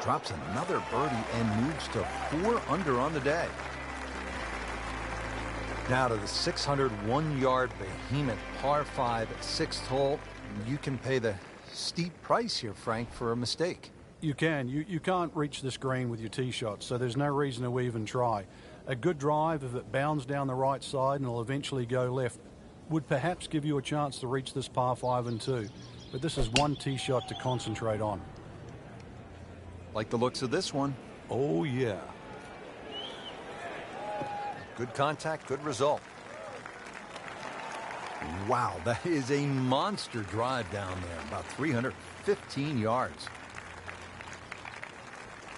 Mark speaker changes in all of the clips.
Speaker 1: drops another birdie and moves to 4 under on the day. Now to the 601-yard behemoth par 5 6th hole. You can pay the steep price here, Frank, for a mistake.
Speaker 2: You can. You can't reach this green with your tee shot, so there's no reason to even try. A good drive, if it bounds down the right side and will eventually go left, would perhaps give you a chance to reach this par 5 and 2. But this is one tee shot to concentrate on.
Speaker 1: Like the looks of this one.
Speaker 2: Oh, yeah.
Speaker 1: Good contact, good result. Wow, that is a monster drive down there, about 315 yards.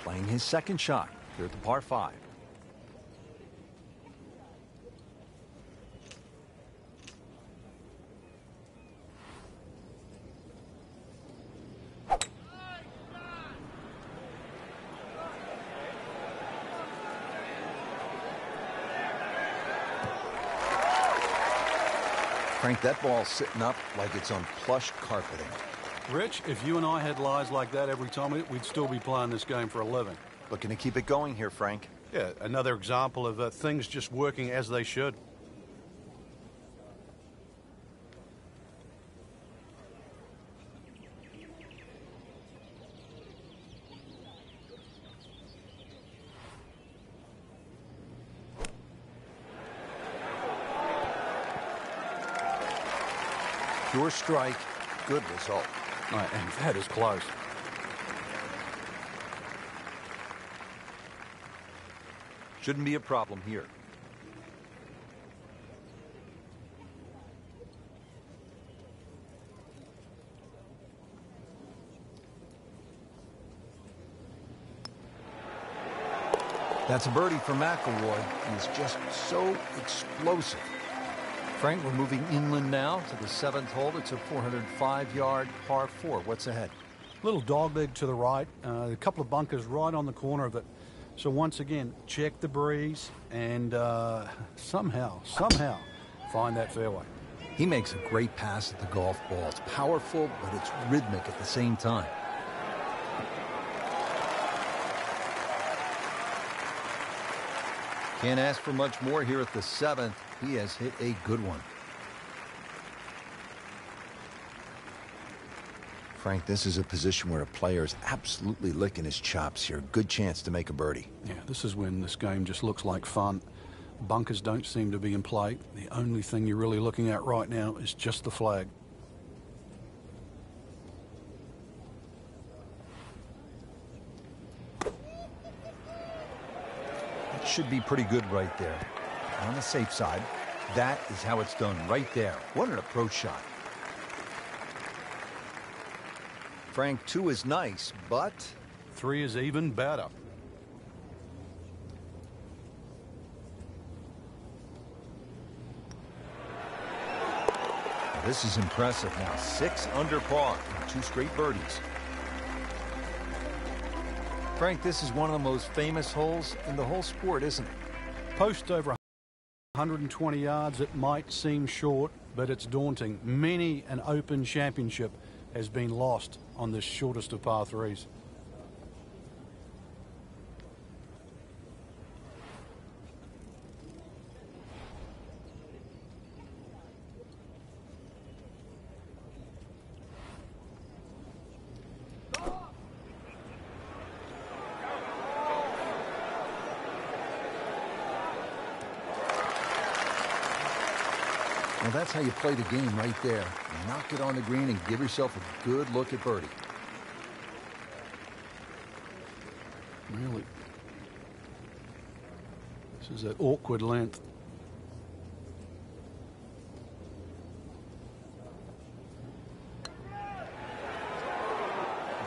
Speaker 1: Playing his second shot here at the par 5. Frank, that ball's sitting up like it's on plush carpeting.
Speaker 2: Rich, if you and I had lies like that every time, we'd still be playing this game for a living.
Speaker 1: Looking to keep it going here, Frank.
Speaker 2: Yeah, another example of things just working as they should.
Speaker 1: Pure strike, good result.
Speaker 2: And that is close.
Speaker 1: Shouldn't be a problem here. That's a birdie for McIlroy. He's just so explosive. Frank, we're moving inland now to the 7th hole. It's a 405-yard par 4. What's ahead?
Speaker 2: Little dogleg to the right. A couple of bunkers right on the corner of it. So once again, check the breeze and somehow find that fairway.
Speaker 1: He makes a great pass at the golf ball. It's powerful, but it's rhythmic at the same time. Can't ask for much more here at the 7th. He has hit a good one. Frank, this is a position where a player is absolutely licking his chops here. Good chance to make a birdie.
Speaker 2: Yeah, this is when this game just looks like fun. Bunkers don't seem to be in play. The only thing you're really looking at right now is just the flag.
Speaker 1: That should be pretty good right there. On the safe side, that is how it's done right there. What an approach shot. Frank, 2 is nice, but
Speaker 2: 3 is even better.
Speaker 1: This is impressive now. 6 under par and 2 straight birdies. Frank, this is one of the most famous holes in the whole sport, isn't it?
Speaker 2: Post over 120 yards, it might seem short, but it's daunting. Many an Open Championship has been lost on this shortest of par 3s.
Speaker 1: Well, that's how you play the game right there. Knock it on the green and give yourself a good look at birdie.
Speaker 2: Really? This is an awkward length.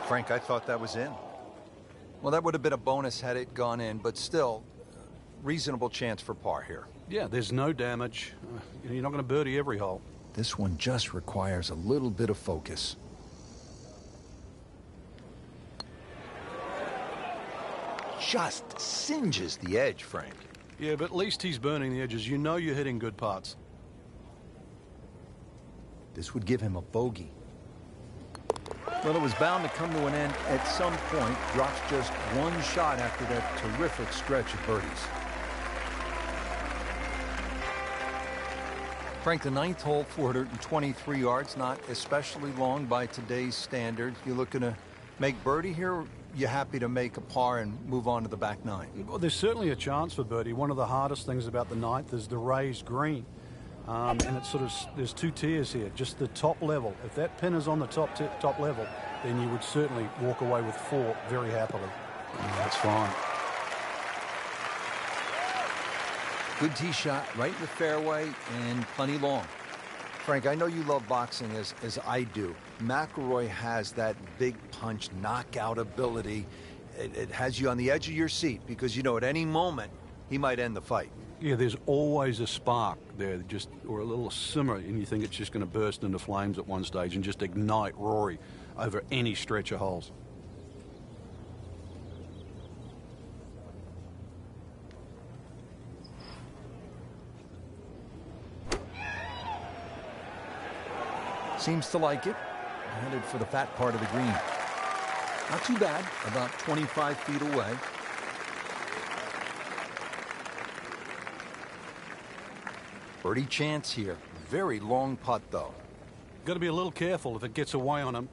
Speaker 1: Frank, I thought that was in. Well, that would have been a bonus had it gone in, but still, reasonable chance for par here.
Speaker 2: Yeah, there's no damage. You're not going to birdie every hole.
Speaker 1: This one just requires a little bit of focus. Just singes the edge, Frank.
Speaker 2: Yeah, but at least he's burning the edges. You know you're hitting good putts.
Speaker 1: This would give him a bogey. Well, it was bound to come to an end at some point. Drops just one shot after that terrific stretch of birdies. Frank, the ninth hole, 423 yards, not especially long by today's standards. You looking to make birdie here? Or you happy to make a par and move on to the back nine?
Speaker 2: Well, there's certainly a chance for birdie. One of the hardest things about the ninth is the raised green. And it's sort of, there's two tiers here, just the top level. If that pin is on the top level, then you would certainly walk away with 4 very happily. That's fine.
Speaker 1: Good tee shot, right in the fairway and plenty long. Frank, I know you love boxing as I do. McIlroy has that big punch knockout ability. It has you on the edge of your seat because you know at any moment he might end the fight.
Speaker 2: Yeah, there's always a spark there, or a little simmer, and you think it's just going to burst into flames at one stage and just ignite Rory over any stretch of holes.
Speaker 1: Seems to like it. Headed for the fat part of the green. Not too bad, about 25 feet away. Birdie chance here. Very long putt, though.
Speaker 2: Got to be a little careful if it gets away on him.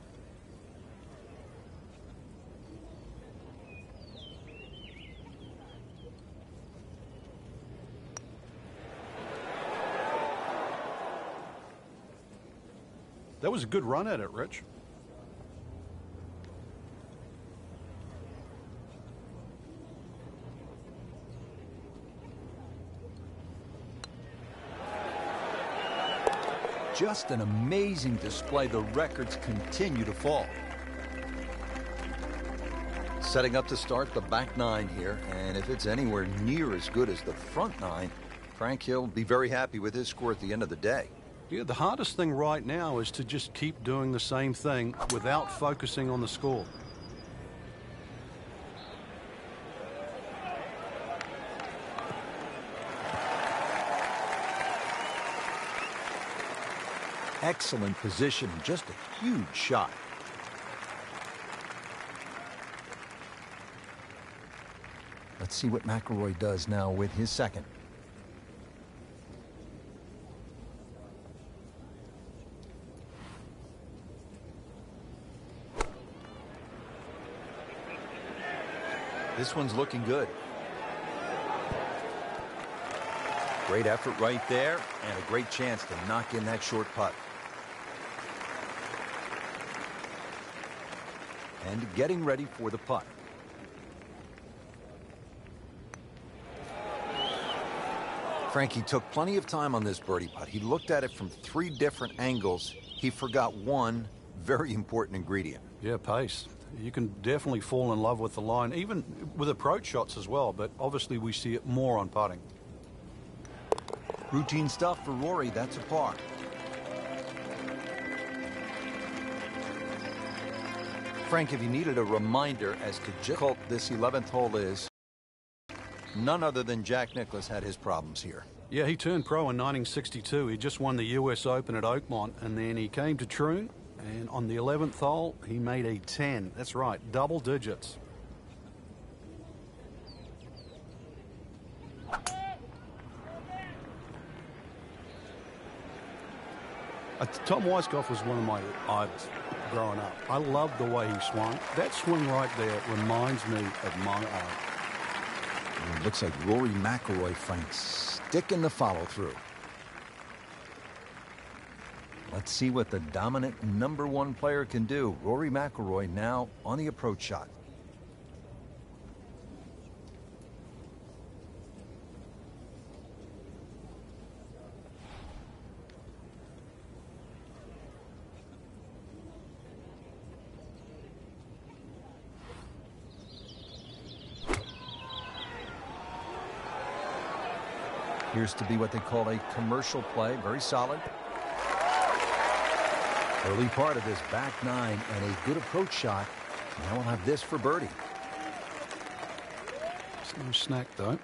Speaker 2: That was a good run at it, Rich.
Speaker 1: Just an amazing display. The records continue to fall. Setting up to start the back nine here, and if it's anywhere near as good as the front nine, Frank Hill will be very happy with his score at the end of the day.
Speaker 2: Yeah, the hardest thing right now is to just keep doing the same thing without focusing on the score.
Speaker 1: Excellent position, just a huge shot. Let's see what McIlroy does now with his second. This one's looking good. Great effort right there, and a great chance to knock in that short putt. And getting ready for the putt. Frankie took plenty of time on this birdie putt. He looked at it from 3 different angles. He forgot one very important ingredient.
Speaker 2: Yeah, pace. You can definitely fall in love with the line, even with approach shots as well, but obviously we see it more on putting.
Speaker 1: Routine stuff for Rory, that's a par. Frank, if you needed a reminder as to just how difficult this 11th hole is, none other than Jack Nicklaus had his problems here.
Speaker 2: Yeah, he turned pro in 1962. He just won the U.S. Open at Oakmont, and then he came to Troon, and on the 11th hole, he made a 10. That's right, double digits. Tom Weiskopf was one of my idols growing up. I loved the way he swung. That swing right there reminds me of my idol.
Speaker 1: It looks like Rory McIlroy, Frank, sticking the follow-through. Let's see what the dominant #1 player can do. Rory McIlroy now on the approach shot. Appears to be what they call a commercial play. Very solid. Early part of this back nine and a good approach shot. Now we'll have this for birdie.
Speaker 2: It's no snack, though.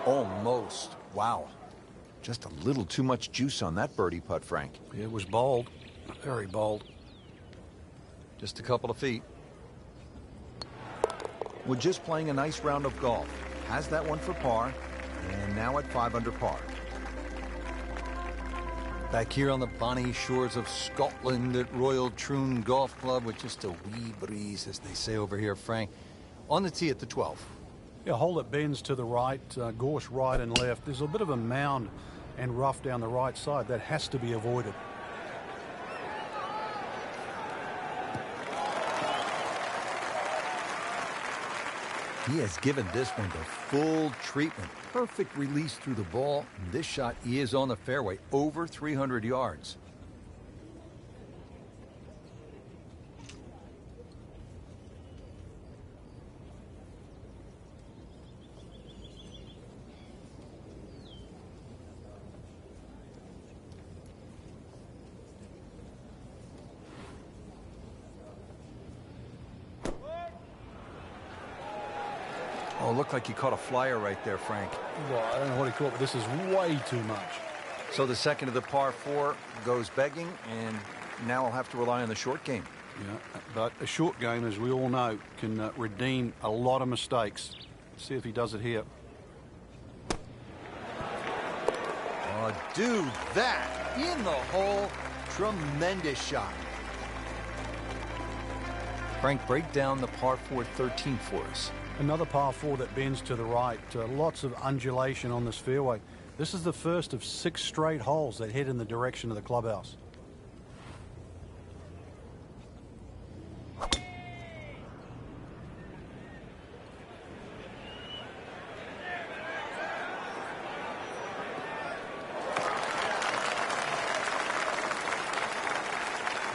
Speaker 1: Almost. Wow. Just a little too much juice on that birdie putt, Frank.
Speaker 2: It was bold, very bold.
Speaker 1: Just a couple of feet. We're just playing a nice round of golf. Has that one for par, and now at 5 under par. Back here on the bonny shores of Scotland at Royal Troon Golf Club with just a wee breeze, as they say over here, Frank. On the tee at the 12th.
Speaker 2: Yeah, hole that bends to the right, gorse right and left. There's a bit of a mound and rough down the right side. That has to be avoided.
Speaker 1: He has given this one the full treatment. Perfect release through the ball. And this shot is on the fairway, over 300 yards. Oh, looked like he caught a flyer right there, Frank.
Speaker 2: Well, I don't know what he caught, but this is way too much.
Speaker 1: So the second of the par 4 goes begging, and now I'll have to rely on the short game.
Speaker 2: Yeah, but a short game, as we all know, can redeem a lot of mistakes. See if he does it here.
Speaker 1: Oh, dude, that in the hole. Tremendous shot. Frank, break down the par 4 13 for us.
Speaker 2: Another par 4 that bends to the right. Lots of undulation on this fairway. This is the first of 6 straight holes that head in the direction of the clubhouse.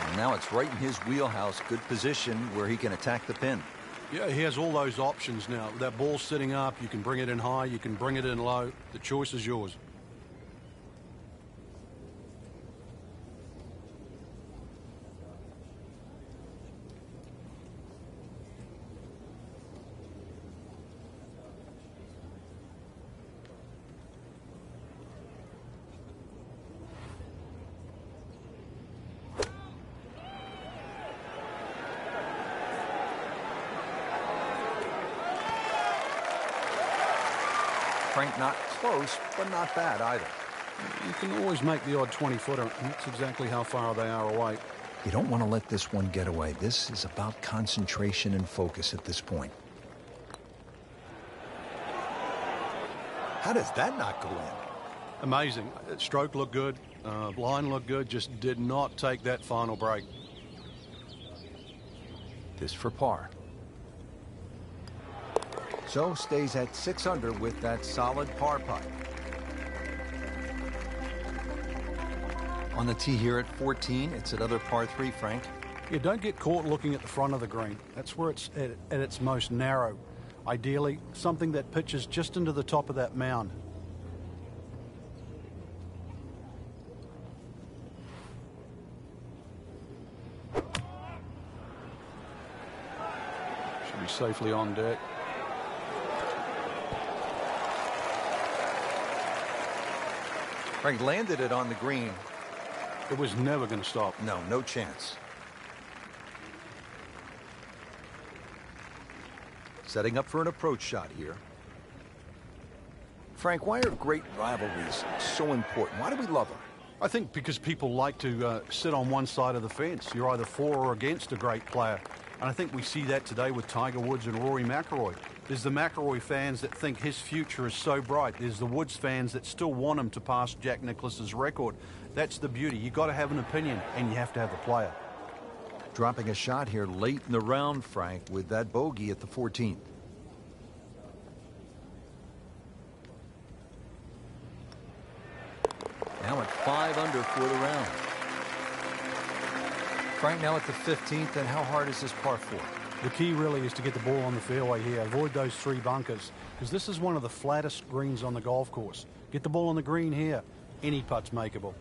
Speaker 1: And now it's right in his wheelhouse. Good position where he can attack the pin.
Speaker 2: Yeah, he has all those options now. That ball's sitting up. You can bring it in high. You can bring it in low. The choice is yours.
Speaker 1: Frank, not close, but not bad either.
Speaker 2: You can always make the odd 20-footer, and that's exactly how far they are away.
Speaker 1: You don't want to let this one get away. This is about concentration and focus at this point. How does that not go in?
Speaker 2: Amazing. Stroke looked good. Line looked good. Just did not take that final break.
Speaker 1: This for par. So stays at 6 under with that solid par putt. On the tee here at 14, it's another par 3, Frank.
Speaker 2: Yeah, don't get caught looking at the front of the green. That's where it's at its most narrow. Ideally, something that pitches just into the top of that mound. Should be safely on deck.
Speaker 1: Frank landed it on the green.
Speaker 2: It was never going to stop.
Speaker 1: No chance. Setting up for an approach shot here. Frank, why are great rivalries so important? Why do we love them?
Speaker 2: I think because people like to sit on one side of the fence. You're either for or against a great player. And I think we see that today with Tiger Woods and Rory McIlroy. There's the McIlroy fans that think his future is so bright. There's the Woods fans that still want him to pass Jack Nicklaus's record. That's the beauty. You've got to have an opinion, and you have to have a player.
Speaker 1: Dropping a shot here late in the round, Frank, with that bogey at the 14th. Now at 5 under for the round. Frank, now at the 15th, and how hard is this par 4?
Speaker 2: The key really is to get the ball on the fairway here. Avoid those 3 bunkers, because this is one of the flattest greens on the golf course. Get the ball on the green here. Any putt's makeable.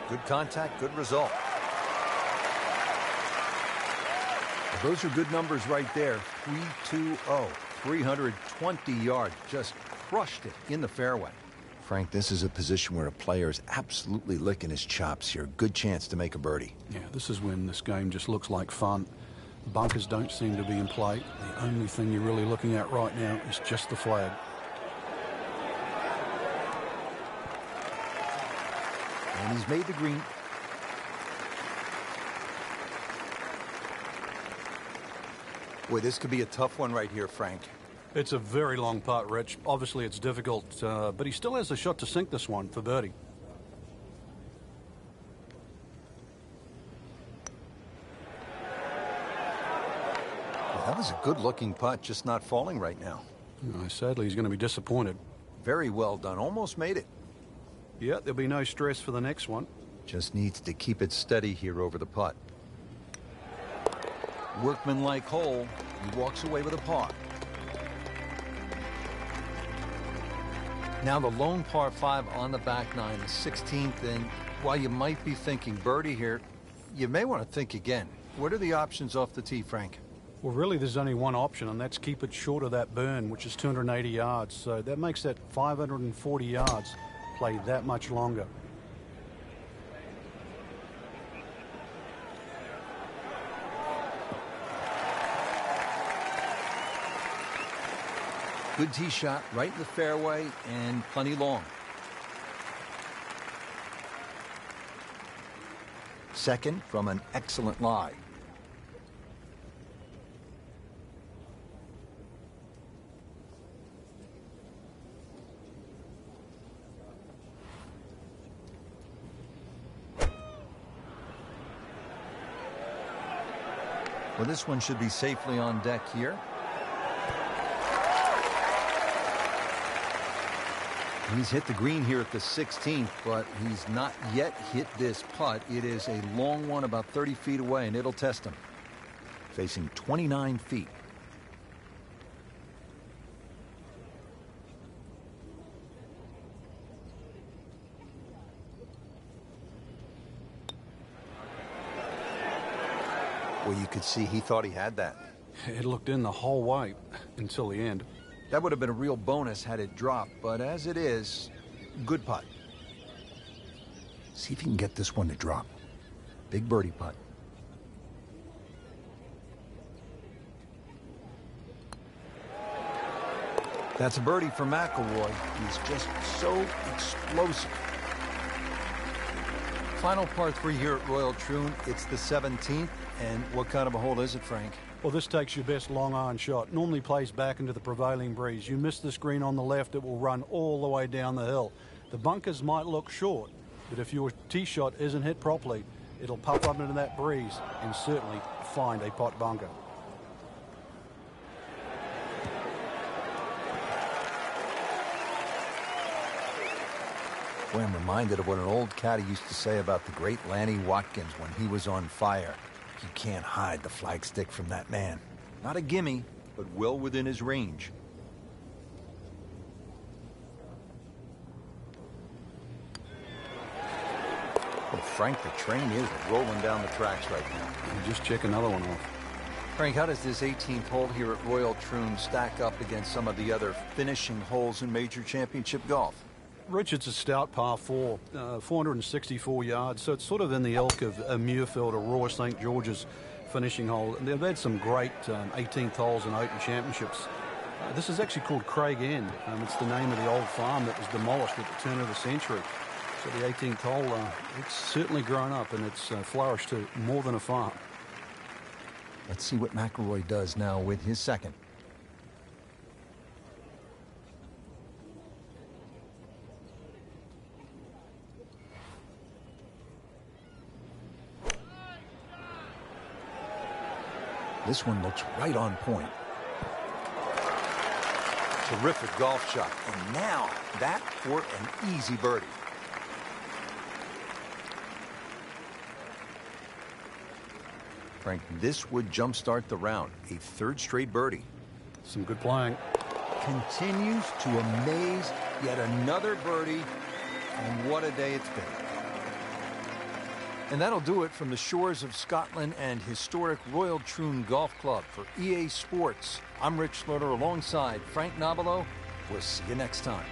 Speaker 1: Good contact, good result. Well, those are good numbers right there. 320, 320 yards. Just crushed it in the fairway. Frank, this is a position where a player is absolutely licking his chops here. Good chance to make a birdie.
Speaker 2: Yeah, this is when this game just looks like fun. Bunkers don't seem to be in play. The only thing you're really looking at right now is just the flag.
Speaker 1: And he's made the green. Boy, this could be a tough one right here, Frank.
Speaker 2: It's a very long putt, Rich. Obviously, it's difficult, but he still has a shot to sink this one for birdie.
Speaker 1: Well, that was a good-looking putt, just not falling right now.
Speaker 2: Sadly, he's going to be disappointed.
Speaker 1: Very well done. Almost made it.
Speaker 2: Yeah, there'll be no stress for the next one.
Speaker 1: Just needs to keep it steady here over the putt. Workmanlike hole. He walks away with a par. Now the lone par 5 on the back nine, the 16th, and while you might be thinking birdie here, you may want to think again. What are the options off the tee, Frank?
Speaker 2: Well, really, there's only one option, and that's keep it short of that burn, which is 280 yards. So that makes that 540 yards play that much longer.
Speaker 1: Good tee shot, right in the fairway, and plenty long. Second from an excellent lie. Well, this one should be safely on deck here. He's hit the green here at the 16th, but he's not yet hit this putt. It is a long one, about 30 feet away, and it'll test him. Facing 29 feet. Well, you could see he thought he had that.
Speaker 2: It looked in the whole way until the end.
Speaker 1: That would have been a real bonus had it dropped, but as it is, good putt. See if you can get this one to drop. Big birdie putt. That's a birdie for McIlroy. He's just so explosive. Final par 3 here at Royal Troon. It's the 17th, and what kind of a hole is it, Frank?
Speaker 2: Well, this takes your best long iron shot. Normally plays back into the prevailing breeze. You miss this green on the left, it will run all the way down the hill. The bunkers might look short, but if your tee shot isn't hit properly, it'll puff up into that breeze and certainly find a pot bunker.
Speaker 1: Boy, I'm reminded of what an old caddy used to say about the great Lanny Watkins when he was on fire. You can't hide the flagstick from that man. Not a gimme, but well within his range. Oh, Frank, the train is rolling down the tracks right now.
Speaker 2: And just check another one off.
Speaker 1: Frank, how does this 18th hole here at Royal Troon stack up against some of the other finishing holes in major championship golf?
Speaker 2: Rich, it's a stout par 4, 464 yards, so it's sort of in the ilk of a Muirfield or Royal St. George's finishing hole. And they've had some great 18th holes in Open Championships. This is actually called Craig End. It's the name of the old farm that was demolished at the turn of the century. So the 18th hole, it's certainly grown up, and it's flourished to more than a farm.
Speaker 1: Let's see what McIlroy does now with his second. This one looks right on point. Terrific golf shot. And now that for an easy birdie. Frank, this would jumpstart the round. A third straight birdie.
Speaker 2: Some good playing.
Speaker 1: Continues to amaze. Yet another birdie. And what a day it's been. And that'll do it from the shores of Scotland and historic Royal Troon Golf Club. For EA Sports, I'm Rich Slaughter alongside Frank Nobilo. We'll see you next time.